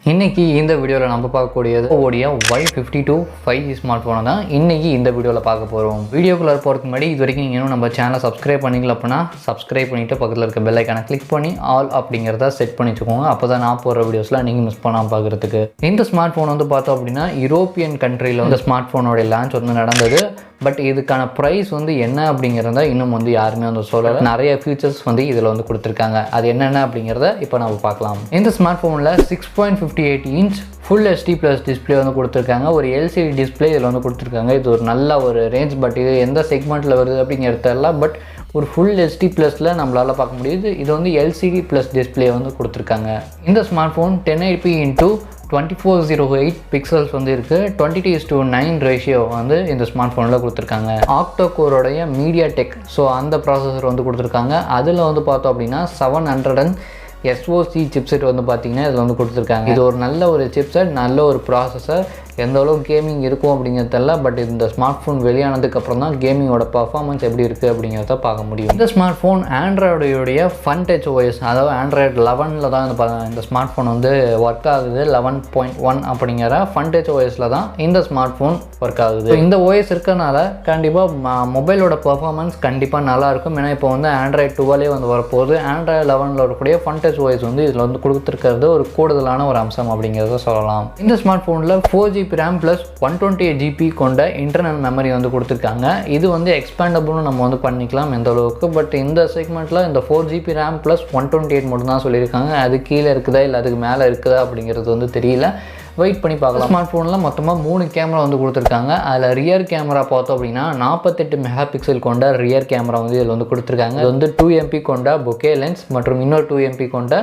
இன்றைக்கி இந்த வீடியோவில் நம்ம பார்க்கக்கூடியது ஓடிய Y52 5G ஸ்மார்ட் ஃபோனை தான் இன்றைக்கி இந்த வீடியோவில் பார்க்க போகிறோம். வீடியோக்குள்ளே போகிறதுக்கு முன்னாடி இது வரைக்கும் நீங்கள் இன்னும் நம்ம சேனலை சப்ஸ்கிரைப் பண்ணிக்கல அப்படின்னா சப்ஸ்கிரைப் பண்ணிவிட்டு பக்கத்தில் இருக்க பெல் ஐக்கானை கிளிக் பண்ணி ஆல் அப்படிங்கிறத செட் பண்ணி வச்சுக்கோங்க. அப்போ தான் நான் போடுற வீடியோஸ்லாம் நீங்கள் மிஸ் பண்ணாமல் பார்க்குறதுக்கு. இந்த ஸ்மார்ட் ஃபோன் வந்து பார்த்தோம் அப்படின்னா யூரோப்பியன் கண்ட்ரியில் இந்த ஸ்மார்ட் ஃபோனோடைய லான்ச் வந்து நடந்தது. பட் இதுக்கான ப்ரைஸ் வந்து என்ன அப்படிங்கிறத இன்னும் வந்து யாருமே வந்து சொல்லலை. நிறைய ஃபீச்சர்ஸ் வந்து இதில் வந்து கொடுத்துருக்காங்க. அது என்னென்ன அப்படிங்கிறத இப்போ நம்ம பார்க்கலாம். இந்த ஸ்மார்ட் ஃபோனில் 6.58 inch full HD plus display வந்து கொடுத்துருக்காங்க. ஒரு LCD டிஸ்பிளே இதில் வந்து கொடுத்துருக்காங்க. இது ஒரு நல்ல ஒரு ரேஞ்ச். பட் இது எந்த செக்மெண்ட்டில் வருது அப்படிங்கிறது தெரியல. பட் ஒரு ஃபுல் HD ப்ளஸில் நம்மளால் பார்க்க முடியுது. இது வந்து LCD ப்ளஸ் டிஸ்பிளே வந்து கொடுத்துருக்காங்க. இந்த ஸ்மார்ட் ஃபோன் 1080 × 2408 பிக்சல்ஸ் வந்து இருக்குது. 20:9 ரேஷியோ வந்து இந்த ஸ்மார்ட் ஃபோனில் கொடுத்துருக்காங்க. ஆக்டோ கோரோடைய மீடியா டெக் அந்த ப்ராசஸர் வந்து கொடுத்துருக்காங்க. அதில் வந்து பார்த்தோம் அப்படின்னா 700 SoC சிப்செட் வந்து பார்த்திங்கன்னா இதில் வந்து கொடுத்துருக்காங்க. இது ஒரு நல்ல ஒரு சிப்செட், நல்ல ஒரு ப்ராசஸர். எந்த அளவுக்கு கேமிங் இருக்கும் அப்படிங்கிறது தெரியல. பட் இந்த ஸ்மார்ட் ஃபோன் வெளியானதுக்கப்புறம் தான் கேமிங்கோட பர்ஃபார்மன்ஸ் எப்படி இருக்குது அப்படிங்கிறத பார்க்க முடியும். இந்த ஸ்மார்ட் ஃபோன் ஆண்ட்ராய்டுடைய ஃபன் டச் OS, அதாவது ஆண்ட்ராய்டு 11 தான் இந்த ஸ்மார்ட் ஃபோன் வந்து ஒர்க் ஆகுது. 11.1 அப்படிங்கிற ஃபன் டச் OSல தான் இந்த ஸ்மார்ட் ஃபோன் ஒர்க் ஆகுது. இந்த OS இருக்கனால கண்டிப்பாக மொபைலோட பர்ஃபார்மன்ஸ் கண்டிப்பாக நல்லாயிருக்கும். ஏன்னா இப்போ வந்து ஆண்ட்ராய்டு 12 வந்து வரப்போகுது. ஆண்ட்ராய்டு 11 வரக்கூடிய ஃபன் டச் OS வந்து இதில் வந்து கொடுத்துருக்கிறது ஒரு கூடுதலான ஒரு அம்சம் அப்படிங்கிறத சொல்லலாம். இந்த ஸ்மார்ட் ஃபோனில் 4GB RAM + 128GB கொண்ட இன்டர்னல் மெமரி வந்து கொடுத்துருக்காங்க. இது வந்து எக்ஸ்பேண்டபிள்னு நம்ம வந்து பண்ணிக்கலாம் எந்த அளவுக்கு. பட் இந்த செக்மெண்ட்டில் இந்த 4GB RAM + 128 மட்டும் தான் சொல்லியிருக்காங்க. அது கீழே இருக்குதா இல்லை அதுக்கு மேலே இருக்குதா அப்படிங்கிறது வந்து தெரியல. வெயிட் பண்ணி பார்க்கலாம். ஸ்மார்ட் ஃபோனில் மொத்தமாக 3 கேமரா வந்து கொடுத்துருக்காங்க. அதில் ரியர் கேமரா பார்த்தோம் அப்படின்னா 48 மெகா பிக்சல் கொண்ட ரியர் கேமரா வந்து இதில் வந்து கொடுத்துருக்காங்க. இது வந்து 2MP கொண்ட பொக்கே லென்ஸ் மற்றும் இன்னொரு 2MP கொண்ட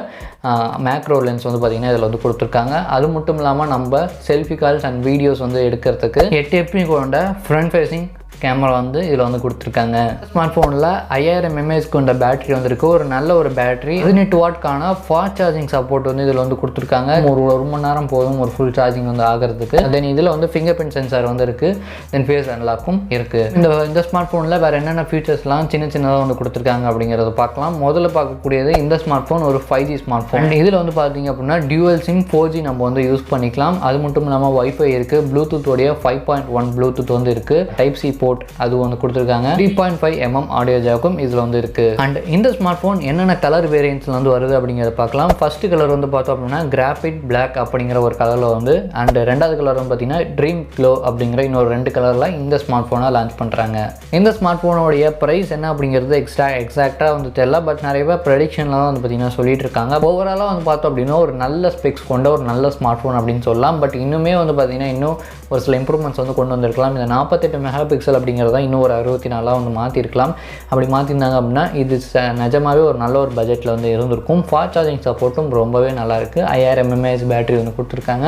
மேக்ரோ லென்ஸ் வந்து பார்த்திங்கன்னா இதில் வந்து கொடுத்துருக்காங்க. அது மட்டும் இல்லாமல் நம்ம செல்ஃபி கால்ஸ் அண்ட் வீடியோஸ் வந்து எடுக்கிறதுக்கு 8MP கொண்ட ஃப்ரண்ட் ஃபேஸிங் கேமரா வந்து இதில் வந்து கொடுத்துருக்காங்க. ஸ்மார்ட் ஃபோனில் 5000 mAh கொண்ட பேட்டரி வந்துருக்கு. ஒரு நல்ல ஒரு பேட்டரி. 18 வாட்க்கான ஃபாஸ்ட் சார்ஜிங் சப்போர்ட் வந்து இதில் வந்து கொடுத்துருக்காங்க. ஒரு மணி நேரம் போதும் ஒரு ஃபுல் சார்ஜிங் வந்து ஆகிறதுக்கு. தென் இதில் வந்து ஃபிங்கர் பிரிண்ட் சென்சார் வந்து இருக்குது. தென் ஃபேஸ் அன்லாக்கும் இருக்குது. இந்த ஸ்மார்ட் ஃபோனில் வேறு என்னென்ன ஃபீச்சர்ஸ்லாம் சின்னதாக வந்து கொடுத்துருக்காங்க அப்படிங்கிறத பார்க்கலாம். முதல்ல பார்க்கக்கூடியது இந்த ஸ்மார்ட் ஃபோன் ஒரு 5G ஸ்மார்ட் ஃபோன். இதில் வந்து பார்த்தீங்க அப்படின்னா டியூவல் சிம் 4G நம்ம வந்து யூஸ் பண்ணிக்கலாம். அது மட்டும் இல்லாமல் வைஃபை இருக்குது. ப்ளூடூத்தோடைய 5.1 ப்ளூடூத் வந்து இருக்குது. டைப் C அது வந்து கொடுத்துருக்காங்க. 3.5mm ஆடியோ ஜாக்கும் இதில் வந்து இருக்குது. அண்ட் இந்த ஸ்மார்ட் ஃபோன் என்னென்ன கலர் வேரியன்ட்ஸில் வந்து வருது அப்படிங்கிறத பார்க்கலாம். ஃபர்ஸ்ட் கலர் வந்து பார்த்தோம் அப்படின்னா கிராஃபைட் பிளாக் அப்படிங்கிற ஒரு கலரில் வந்து, அண்ட் ரெண்டாவது கலர் வந்து பார்த்தீங்கன்னா ட்ரீம் க்ளோ அப்படிங்கிற இன்னொரு 2 கலரில் இந்த ஸ்மார்ட் ஃபோனை லான்ச் பண்ணுறாங்க. இந்த ஸ்மார்ட் ஃபோனோடைய ப்ரைஸ் என்ன அப்படிங்கிறது எக்ஸாக்டாக வந்து தெரியல. பட் நிறைய பேர் ப்ரெடிக்ஷனில் தான் வந்து பார்த்தீங்கன்னா சொல்லிட்டு இருக்காங்க. ஓவராலாக வந்து பார்த்தோம் அப்படின்னா ஒரு நல்ல ஸ்பெக்ஸ் கொண்ட ஒரு நல்ல ஸ்மார்ட் ஃபோன் அப்படின்னு சொல்லலாம். பட் இன்னுமே வந்து பார்த்தீங்கன்னா இன்னும் ஒரு சில இம்ப்ரூவ்மெண்ட்ஸ் வந்து கொண்டு வந்திருக்கலாம். இந்த 48 மெகா பிக்சல் அப்படிங்கிறத இன்னும் ஒரு 64 வந்து மாற்றிருக்கலாம். அப்படி மாற்றிருந்தாங்க அப்படின்னா இது நிஜமாகவே ஒரு நல்ல ஒரு பட்ஜெட்டில் வந்து இருந்திருக்கும். ஃபாஸ்ட் சார்ஜிங் சப்போர்ட்டும் ரொம்பவே நல்லாயிருக்கு. 5000 mAh பேட்டரி வந்து கொடுத்துருக்காங்க.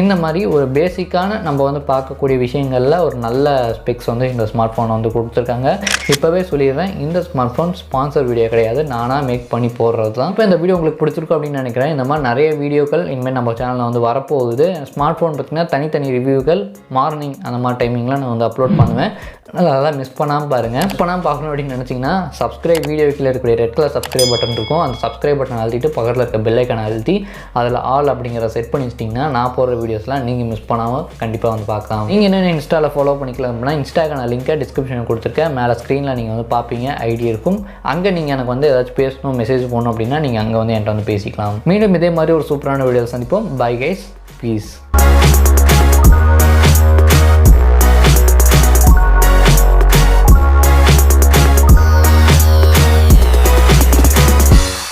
இந்த மாதிரி ஒரு பேசிக்கான நம்ம வந்து பார்க்கக்கூடிய விஷயங்களில் ஒரு நல்ல ஸ்பெக்ஸ் வந்து இந்த ஸ்மார்ட் ஃபோன் வந்து கொடுத்துருக்காங்க. இப்போவே சொல்லிடுறேன், இந்த ஸ்மார்ட் ஃபோன் ஸ்பான்சர் வீடியோ கிடையாது, நானாக மேக் பண்ணி போடுறது தான். இப்போ இந்த வீடியோ உங்களுக்கு பிடிச்சிருக்கும் அப்படின்னு நினைக்கிறேன். இந்த மாதிரி நிறைய வீடியோக்கள் இனிமேல் நம்ம சேனலில் வந்து வரப்போகுது. ஸ்மார்ட் ஃபோன் பார்த்திங்கன்னா தனித்தனி ரிவ்யூக்கள் மார்னிங் அந்த மாதிரி டைமிங்கில் நான் வந்து அப்லோட் பண்ணுவேன். அதெல்லாம் மிஸ் பண்ணாமல் பாருங்கள். மிஸ் பண்ணாமல் பார்க்கணும் அப்படின்னு நினச்சிங்கன்னா சப்ஸ்கிரைப் வீடியோ கீழே இருக்கக்கூடிய ரெட் கலர் சப்ஸ்கிரைப் பட்டன் இருக்கும். அந்த சப்ஸ்கிரைப் பட்டன் அழுத்திட்டு பக்கத்தில் இருக்க பெல் ஐக்கானை அழுத்தி அதில் ஆல் அப்படிங்கிற செட் பண்ணி வச்சிட்டிங்கன்னா நான் போடுற வீடியோஸ்லாம் நீங்கள் மிஸ் பண்ணாமல் கண்டிப்பாக வந்து பார்க்கலாம். நீங்கள் என்னென்ன இன்ஸ்டாவில் ஃபாலோ பண்ணிக்கலாம் அப்படின்னா இன்ஸ்டாக்கான லிங்கை டிஸ்கிரிப்ஷனில் கொடுத்துருக்கேன். மேலே ஸ்க்ரீனில் நீங்கள் வந்து பார்ப்பீங்க, ஐடி இருக்கும். அங்கே நீங்கள் எனக்கு வந்து ஏதாச்சும் பேசணும், மெசேஜ் போடணும் அப்படின்னா நீங்கள் அங்கே வந்து என்கிட்ட வந்து பேசிக்கலாம். மீண்டும் இதே மாதிரி ஒரு சூப்பரான வீடியோவில் சந்திப்போம். Bye guys, piece.